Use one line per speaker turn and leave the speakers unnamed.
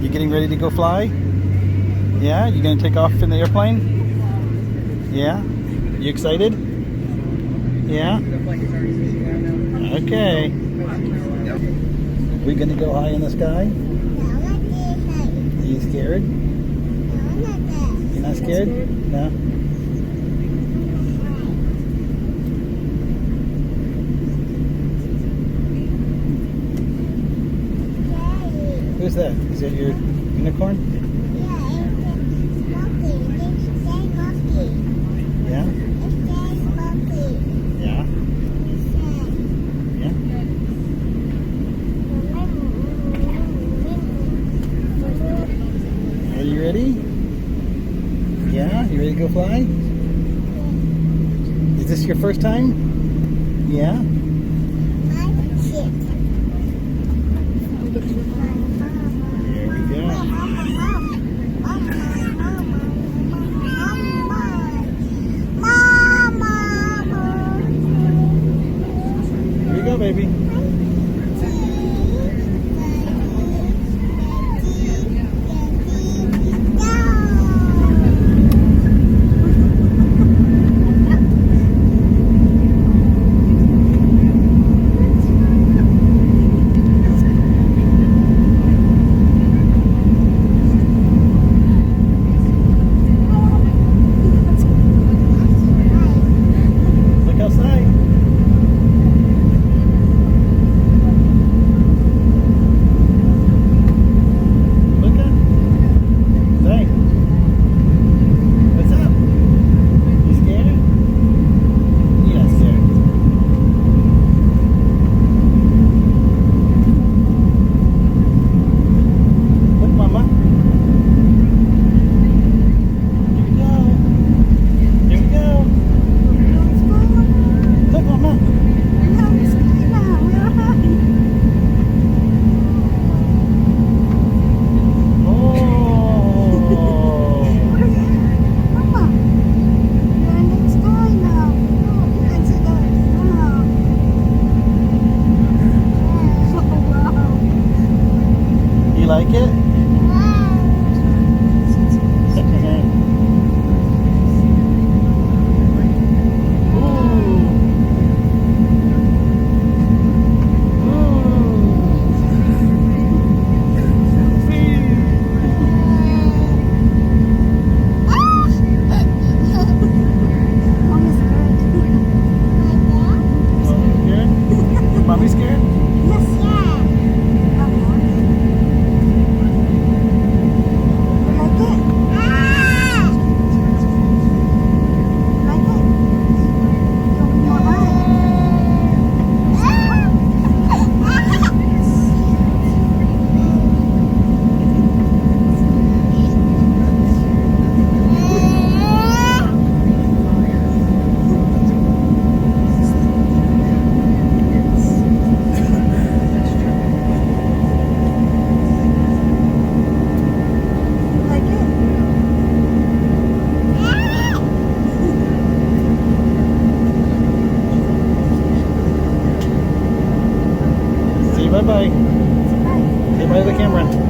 You getting ready to go fly? Yeah? You gonna take off in the airplane? Yeah? You excited? Yeah? Okay. We gonna go high in the sky? Are you scared? You're not scared? No? Who's that? Is that your unicorn? Yeah? Yeah? Yeah? Are you ready? Yeah? You ready to go fly? Is this your first time? Yeah? Here we go. Here we go, baby. Look outside. Look up. Hey. What's up? You scared? Yeah, scared. Look, Mama. Here we go. Here we go. Look, Mama. You like it? Mommy scared? Bye-bye. Say bye to the camera.